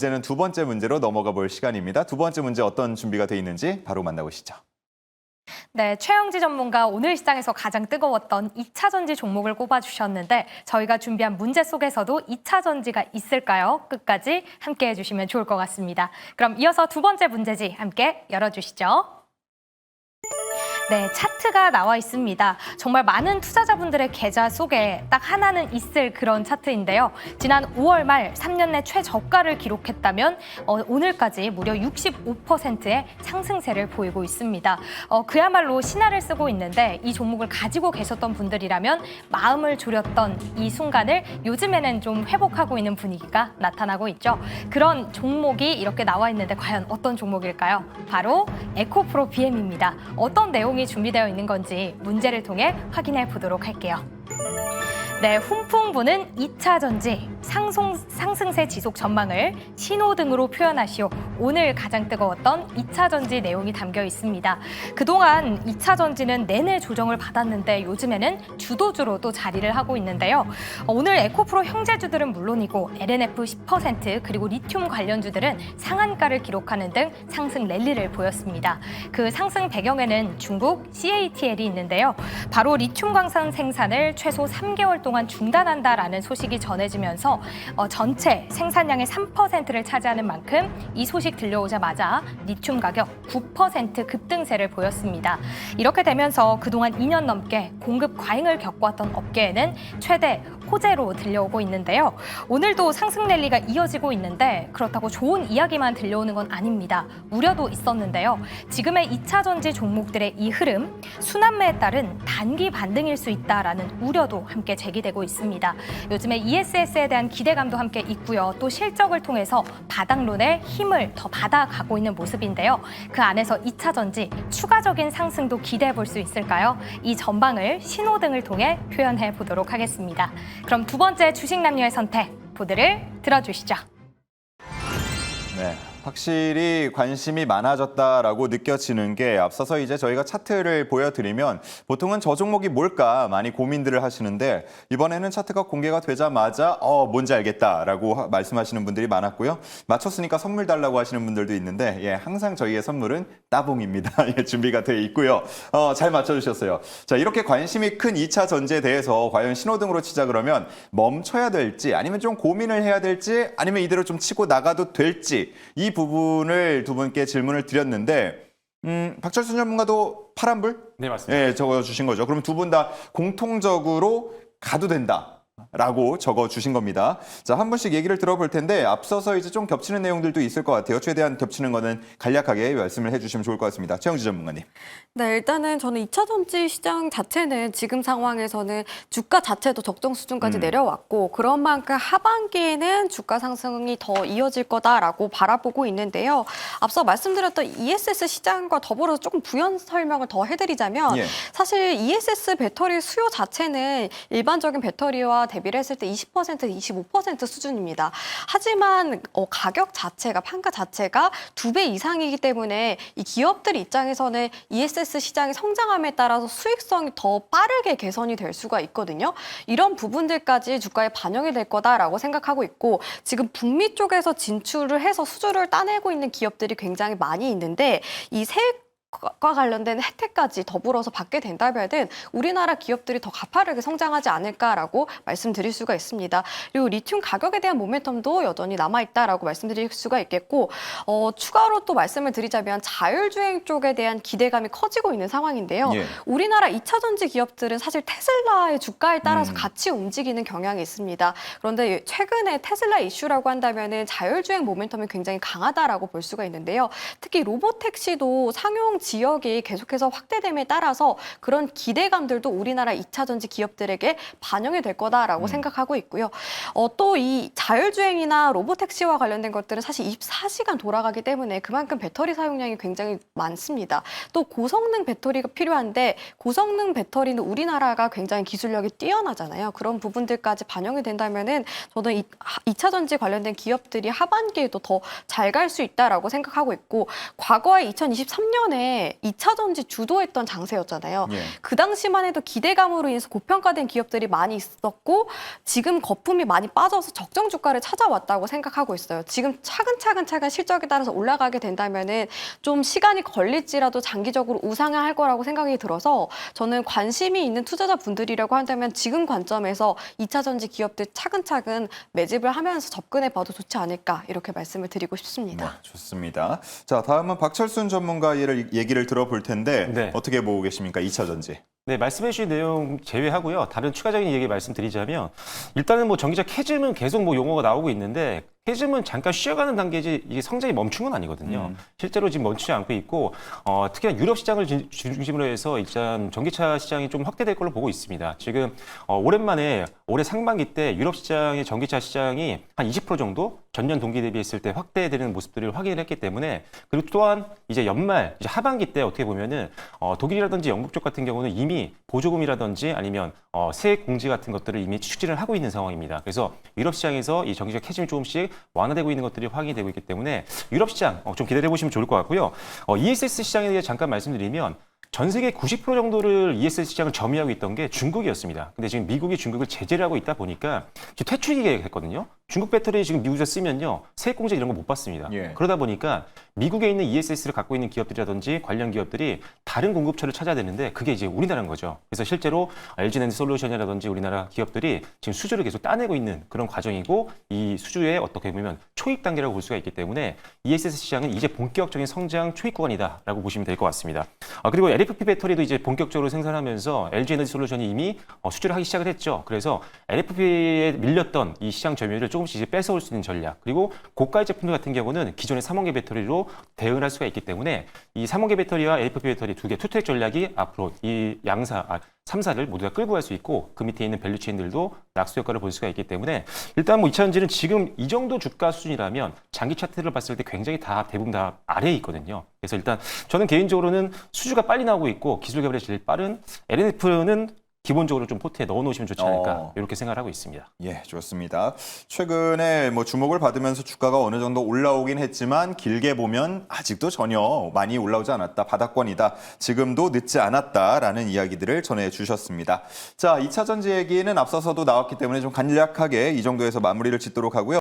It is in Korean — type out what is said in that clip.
이제는 두 번째 문제로 넘어가 볼 시간입니다. 두 번째 문제 어떤 준비가 돼 있는지 바로 만나보시죠. 네, 최영지 전문가 오늘 시장에서 가장 뜨거웠던 2차 전지 종목을 꼽아주셨는데 저희가 준비한 문제 속에서도 2차 전지가 있을까요? 끝까지 함께 해주시면 좋을 것 같습니다. 그럼 이어서 두 번째 문제지 함께 열어주시죠. 네, 차트가 나와 있습니다. 정말 많은 투자자분들의 계좌 속에 딱 하나는 있을 그런 차트인데요. 지난 5월 말 3년 내 최저가를 기록했다면 오늘까지 무려 65%의 상승세를 보이고 있습니다. 그야말로 신화를 쓰고 있는데 이 종목을 가지고 계셨던 분들이라면 마음을 졸였던 이 순간을 요즘에는 좀 회복하고 있는 분위기가 나타나고 있죠. 그런 종목이 이렇게 나와 있는데 과연 어떤 종목일까요? 바로 에코프로 BM입니다. 어떤 내용이 준비되어 있는 건지 문제를 통해 확인해 보도록 할게요. 네, 훈풍 부는 2차 전지 상승세 지속 전망을 신호등으로 표현하시오. 오늘 가장 뜨거웠던 2차 전지 내용이 담겨 있습니다. 그동안 2차 전지는 내내 조정을 받았는데 요즘에는 주도주로 또 자리를 하고 있는데요. 오늘 에코프로 형제주들은 물론이고 LNF 10% 그리고 리튬 관련주들은 상한가를 기록하는 등 상승 랠리를 보였습니다. 그 상승 배경에는 중국 CATL이 있는데요. 바로 리튬 광산 생산을 최소 3개월 동안 중단한다라는 소식이 전해지면서 전체 생산량의 3%를 차지하는 만큼 이 소식 들려오자마자 리튬 가격 9% 급등세를 보였습니다. 이렇게 되면서 그동안 2년 넘게 공급 과잉을 겪어왔던 업계에는 최대 호재로 들려오고 있는데요. 오늘도 상승 랠리가 이어지고 있는데 그렇다고 좋은 이야기만 들려오는 건 아닙니다. 우려도 있었는데요. 지금의 2차 전지 종목들의 이 흐름, 순환매에 따른 단기 반등일 수 있다라는 우려도 함께 제기되고 있습니다. 요즘에 ESS에 대한 기대감도 함께 있고요. 또 실적을 통해서 바닥론의 힘을 더 받아가고 있는 모습인데요. 그 안에서 2차 전지 추가적인 상승도 기대해 볼 수 있을까요? 이 전방을 신호등을 통해 표현해 보도록 하겠습니다. 그럼 두 번째 주식 남녀의 선택, 보드를 들어주시죠. 네, 확실히 관심이 많아졌다라고 느껴지는 게 앞서서 이제 저희가 차트를 보여드리면 보통은 저 종목이 뭘까 많이 고민들을 하시는데 이번에는 차트가 공개가 되자마자 뭔지 알겠다라고 말씀하시는 분들이 많았고요. 맞췄으니까 선물 달라고 하시는 분들도 있는데 예, 항상 저희의 선물은 따봉입니다. 예, 준비가 돼 있고요. 잘 맞춰주셨어요. 자, 이렇게 관심이 큰 2차 전지에 대해서 과연 신호등으로 치자 그러면 멈춰야 될지 아니면 좀 고민을 해야 될지 아니면 이대로 좀 치고 나가도 될지 이 부분을 두 분께 질문을 드렸는데 박철순 전문가도 파란불? 네, 맞습니다. 예, 적어주신 거죠. 그럼 두 분 다 공통적으로 가도 된다라고 적어주신 겁니다. 자, 한 분씩 얘기를 들어볼 텐데 앞서서 이제 좀 겹치는 내용들도 있을 것 같아요. 최대한 겹치는 거는 간략하게 말씀을 해주시면 좋을 것 같습니다. 최영지 전문가님. 네, 일단은 저는 2차 전지 시장 자체는 지금 상황에서는 주가 자체도 적정 수준까지 내려왔고 그런 만큼 하반기에는 주가 상승이 더 이어질 거다라고 바라보고 있는데요. 앞서 말씀드렸던 ESS 시장과 더불어서 조금 부연 설명을 더 해드리자면 예. 사실 ESS 배터리 수요 자체는 일반적인 배터리와 대비를 했을 때 20%, 25% 수준입니다. 하지만 가격 자체가, 판가 자체가 2배 이상이기 때문에 이 기업들 입장에서는 ESS 시장이 성장함에 따라서 수익성이 더 빠르게 개선이 될 수가 있거든요. 이런 부분들까지 주가에 반영이 될 거다라고 생각하고 있고 지금 북미 쪽에서 진출을 해서 수주를 따내고 있는 기업들이 굉장히 많이 있는데 이 세액과 관련된 혜택까지 더불어서 받게 된다면은 우리나라 기업들이 더 가파르게 성장하지 않을까라고 말씀드릴 수가 있습니다. 그리고 리튬 가격에 대한 모멘텀도 여전히 남아있다라고 말씀드릴 수가 있겠고 추가로 또 말씀을 드리자면 자율주행 쪽에 대한 기대감이 커지고 있는 상황인데요. 예. 우리나라 2차 전지 기업들은 사실 테슬라의 주가에 따라서 같이 움직이는 경향이 있습니다. 그런데 최근에 테슬라 이슈라고 한다면은 자율주행 모멘텀이 굉장히 강하다라고 볼 수가 있는데요. 특히 로보택시도 상용 지역이 계속해서 확대됨에 따라서 그런 기대감들도 우리나라 2차 전지 기업들에게 반영이 될 거다라고 생각하고 있고요. 또 이 자율주행이나 로보택시와 관련된 것들은 사실 24시간 돌아가기 때문에 그만큼 배터리 사용량이 굉장히 많습니다. 또 고성능 배터리가 필요한데 고성능 배터리는 우리나라가 굉장히 기술력이 뛰어나잖아요. 그런 부분들까지 반영이 된다면은 저는 2차 전지 관련된 기업들이 하반기에도 더 잘 갈 수 있다라고 생각하고 있고 과거에 2023년에 최근에 2차 전지 주도했던 장세였잖아요. 예. 그 당시만 해도 기대감으로 인해서 고평가된 기업들이 많이 있었고 지금 거품이 많이 빠져서 적정 주가를 찾아왔다고 생각하고 있어요. 지금 차근차근 실적에 따라서 올라가게 된다면은 좀 시간이 걸릴지라도 장기적으로 우상향할 거라고 생각이 들어서 저는 관심이 있는 투자자분들이라고 한다면 지금 관점에서 2차 전지 기업들 차근차근 매집을 하면서 접근해 봐도 좋지 않을까 이렇게 말씀을 드리고 싶습니다. 네, 좋습니다. 자, 다음은 박철순 전문가 얘기를 들어볼 텐데 네. 어떻게 보고 계십니까? 2차 전지. 네, 말씀해 주신 내용 제외하고요. 다른 추가적인 얘기 말씀드리자면 일단은 뭐 전기차 캐즘은 계속 뭐 용어가 나오고 있는데 캐즘은 잠깐 쉬어가는 단계지 이게 성장이 멈춘 건 아니거든요. 실제로 지금 멈추지 않고 있고 특히나 유럽 시장을 중심으로 해서 일단 전기차 시장이 좀 확대될 걸로 보고 있습니다. 지금 오랜만에 올해 상반기 때 유럽 시장의 전기차 시장이 한 20% 정도 전년 동기 대비했을 때 확대되는 모습들을 확인을 했기 때문에 그리고 또한 이제 연말 이제 하반기 때 어떻게 보면은 독일이라든지 영국 쪽 같은 경우는 이미 보조금이라든지 아니면 세액 공제 같은 것들을 이미 추진을 하고 있는 상황입니다. 그래서 유럽 시장에서 이 전기차 캐즘이 조금씩 완화되고 있는 것들이 확인이 되고 있기 때문에 유럽 시장 좀 기다려 보시면 좋을 것 같고요. ESS 시장에 대해 잠깐 말씀드리면 전 세계 90% 정도를 ESS 시장을 점유하고 있던 게 중국이었습니다. 근데 지금 미국이 중국을 제재를 하고 있다 보니까 지금 퇴출이 됐거든요. 중국 배터리 지금 미국에서 쓰면요. 세액 공제 이런 거 못 받습니다. 예. 그러다 보니까 미국에 있는 ESS를 갖고 있는 기업들이라든지 관련 기업들이 다른 공급처를 찾아야 되는데 그게 이제 우리나라인 거죠. 그래서 실제로 LG엔드 솔루션이라든지 우리나라 기업들이 지금 수주를 계속 따내고 있는 그런 과정이고 이 수주에 어떻게 보면 초입 단계라고 볼 수가 있기 때문에 ESS 시장은 이제 본격적인 성장 초입 구간이다라고 보시면 될 것 같습니다. 그리고 LFP 배터리도 이제 본격적으로 생산하면서 LG엔드 솔루션이 이미 수주를 하기 시작을 했죠. 그래서 LFP에 밀렸던 이 시장 점유율을 조금씩 이제 뺏어올 수 있는 전략. 그리고 고가의 제품들 같은 경우는 기존의 3원계 배터리로 대응을 할 수가 있기 때문에 이 3원계 배터리와 LFP 배터리 두 개 투트랙 전략이 앞으로 이 3사를 모두 다 끌고 갈 수 있고 그 밑에 있는 밸류체인들도 낙수 효과를 볼 수가 있기 때문에 일단 뭐 2차 전지는 지금 이 정도 주가 수준이라면 장기 차트를 봤을 때 굉장히 대부분 다 아래에 있거든요. 그래서 일단 저는 개인적으로는 수주가 빨리 나오고 있고 기술 개발이 제일 빠른 LNF는 기본적으로 좀 포트에 넣어놓으시면 좋지 않을까 이렇게 생각을 하고 있습니다. 예, 좋습니다. 최근에 뭐 주목을 받으면서 주가가 어느 정도 올라오긴 했지만 길게 보면 아직도 전혀 많이 올라오지 않았다. 바닥권이다. 지금도 늦지 않았다라는 이야기들을 전해주셨습니다. 자, 2차 전지 얘기는 앞서서도 나왔기 때문에 좀 간략하게 이 정도에서 마무리를 짓도록 하고요.